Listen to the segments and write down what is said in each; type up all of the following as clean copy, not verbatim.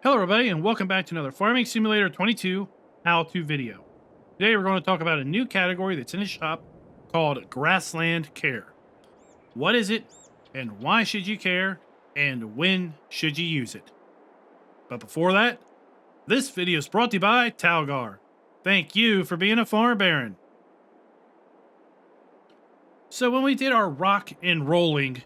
Hello everybody and welcome back to another Farming Simulator 22 how-to video. Today we're going to talk about a new category that's in the shop called Grassland Care. What is it and why should you care and when should you use it? But before that, this video is brought to you by Talgar. Thank you for being a farm baron. So when we did our rock and rolling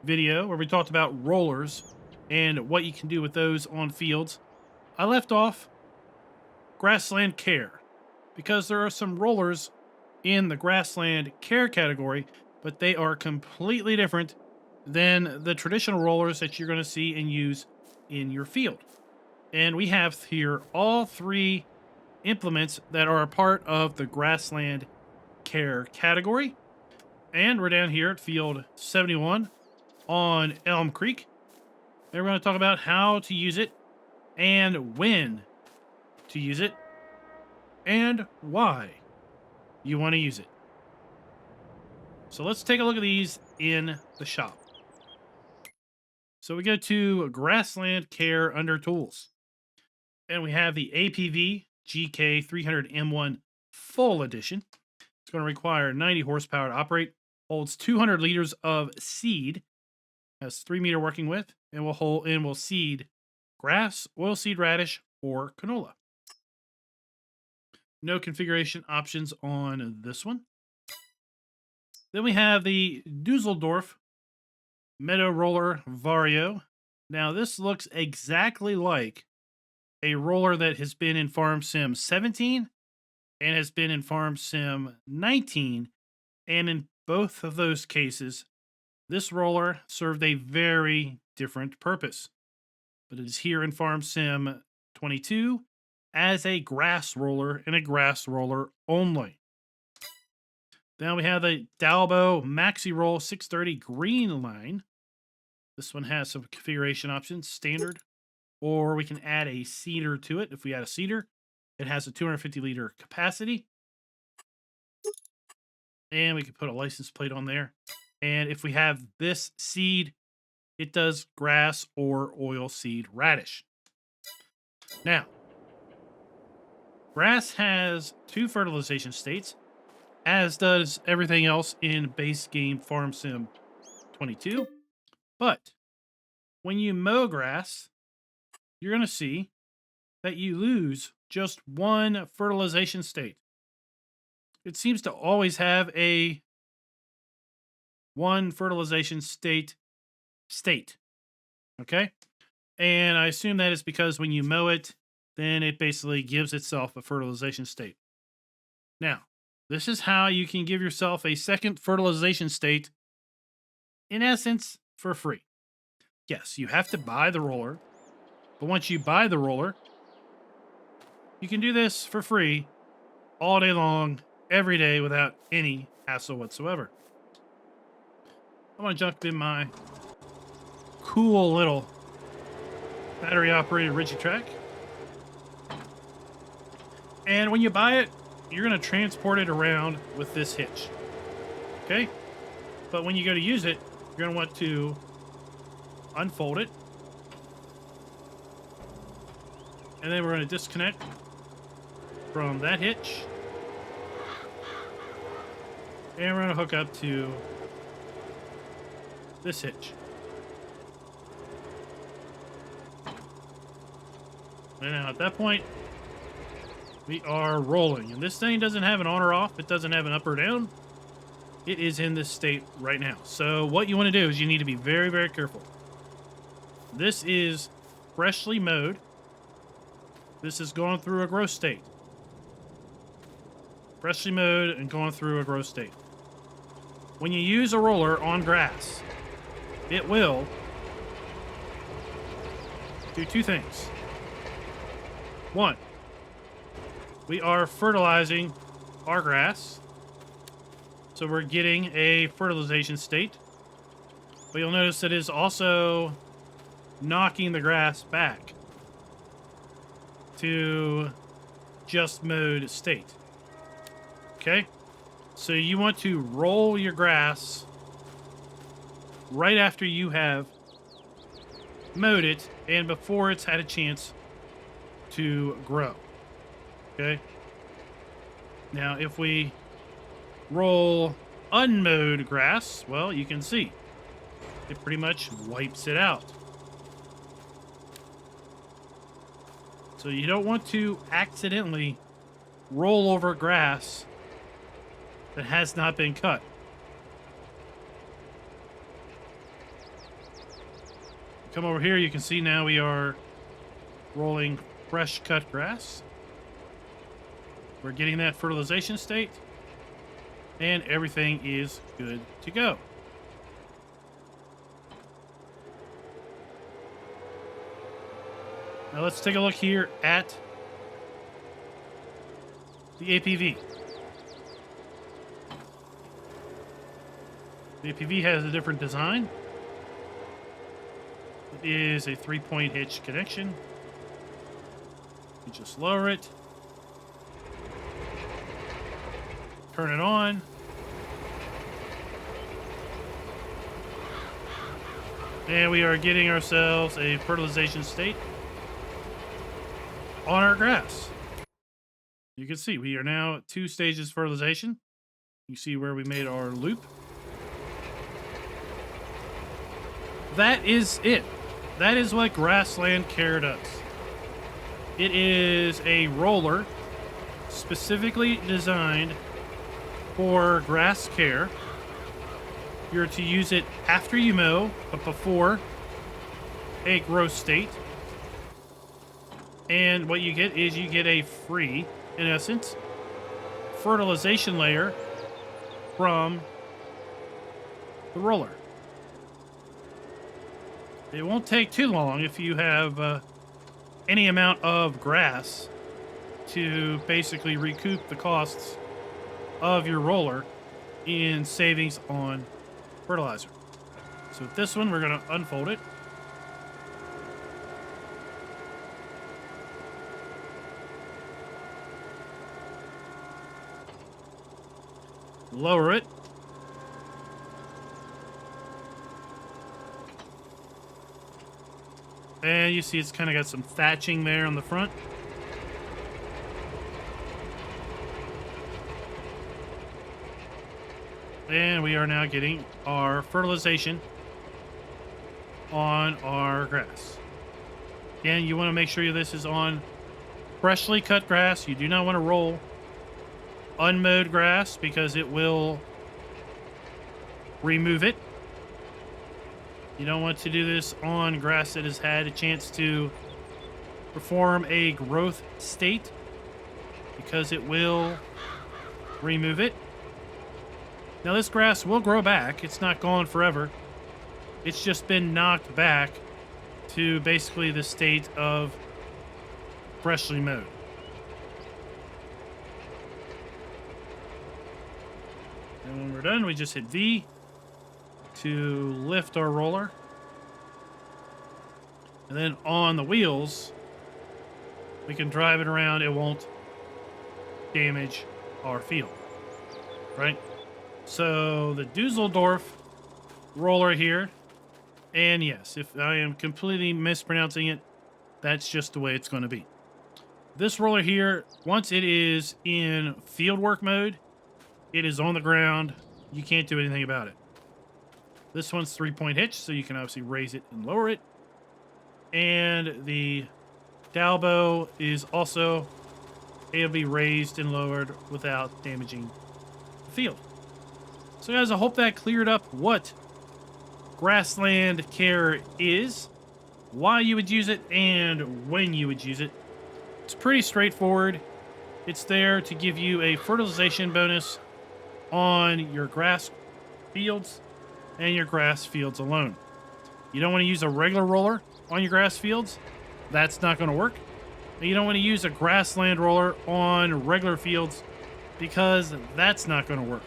video where we talked about rollers and what you can do with those on fields, I left off Grassland Care because there are some rollers in the Grassland Care category, but they are completely different than the traditional rollers that you're going to see and use in your field. And we have here all three implements that are a part of the Grassland Care category. And we're down here at field 71 on Elm Creek. And we're going to talk about how to use it and when to use it and why you want to use it. So let's take a look at these in the shop. So we go to Grassland Care under Tools. And we have the APV GK300M1 Full Edition. It's going to require 90 horsepower to operate. Holds 200 liters of seed. Has 3 meter working width. And will seed grass, oilseed radish, or canola. No configuration options on this one. Then we have the Dusseldorf Meadow Roller Vario. Now this looks exactly like a roller that has been in Farm Sim 17 and has been in Farm Sim 19. And in both of those cases, this roller served a very different purpose. But it is here in Farm Sim 22 as a grass roller and a grass roller only. Then we have the Dalbo Maxi Roll 630 Green Line. This one has some configuration options, standard, or we can add a seeder to it. If we add a seeder, it has a 250 liter capacity. And we can put a license plate on there. And if we have this seed, it does grass or oilseed radish. Now, grass has 2 fertilization states, as does everything else in base game Farm Sim 22. But when you mow grass, you're going to see that you lose just 1 fertilization state. It seems to always have a 1 fertilization state. Okay? And I assume that is because when you mow it, then it basically gives itself a fertilization state. Now, this is how you can give yourself a second fertilization state, in essence, for free. Yes, you have to buy the roller, but once you buy the roller, you can do this for free all day long, every day, without any hassle whatsoever. I'm going to jump in my cool little battery-operated Rigitrack. And when you buy it, you're going to transport it around with this hitch. Okay? But when you go to use it, you're going to want to unfold it. And then we're going to disconnect from that hitch. And we're going to hook up to this hitch. And now at that point, we are rolling. And this thing doesn't have an on or off. It doesn't have an up or down. It is in this state right now. So what you want to do is you need to be very, very careful. This is freshly mowed. This is going through a growth state. Freshly mowed and going through a growth state. When you use a roller on grass, it will do 2 things. 1, we are fertilizing our grass. So we're getting a fertilization state. But you'll notice that it is also knocking the grass back to just mowed state. Okay? So you want to roll your grass right after you have mowed it and before it's had a chance to grow. Okay. Now, if we roll unmowed grass, well, you can see it pretty much wipes it out. So you don't want to accidentally roll over grass that has not been cut. Come over here, you can see now we are rolling fresh cut grass. We're getting that fertilization state, and everything is good to go. Now let's take a look here at the APV. The APV has a different design. It is a 3-point hitch connection. You just lower it, turn it on, and we are getting ourselves a fertilization state on our grass. You can see we are now at 2 stages fertilization. You see where we made our loop. That is it. That is what Grassland Care does. It is a roller specifically designed for grass care. You're to use it after you mow, but before a growth state. And what you get is you get a free, in essence, fertilization layer from the roller. It won't take too long if you have any amount of grass to basically recoup the costs of your roller in savings on fertilizer. So with this one, we're going to unfold it. Lower it. And you see it's kind of got some thatching there on the front. And we are now getting our fertilization on our grass. Again, you want to make sure this is on freshly cut grass. You do not want to roll unmowed grass because it will remove it. You don't want to do this on grass that has had a chance to perform a growth state because it will remove it. Now this grass will grow back. It's not gone forever. It's just been knocked back to basically the state of freshly mowed. And when we're done, we just hit V to lift our roller. And then on the wheels, we can drive it around. It won't damage our field, right? So the Dusseldorf roller here, and yes, if I am completely mispronouncing it, that's just the way it's going to be. This roller here, once it is in fieldwork mode, it is on the ground. You can't do anything about it. This one's 3-point hitch, so you can obviously raise it and lower it. And the Dalbo is also able to be raised and lowered without damaging the field. So guys, I hope that cleared up what Grassland Care is, why you would use it, and when you would use it. It's pretty straightforward. It's there to give you a fertilization bonus on your grass fields and your grass fields alone. You don't want to use a regular roller on your grass fields. That's not going to work. And you don't want to use a grassland roller on regular fields because that's not going to work.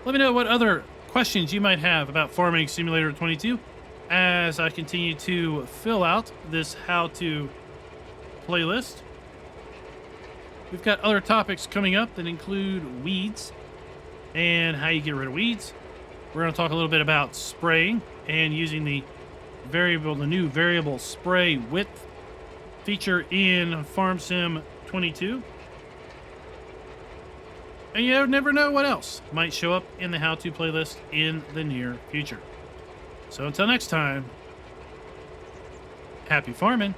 Let me know what other questions you might have about Farming Simulator 22 as I continue to fill out this how-to playlist. We've got other topics coming up that include weeds and how you get rid of weeds. We're going to talk a little bit about spraying and using the new variable spray width feature in Farm Sim 22. And you never know what else might show up in the how-to playlist in the near future. So until next time, happy farming.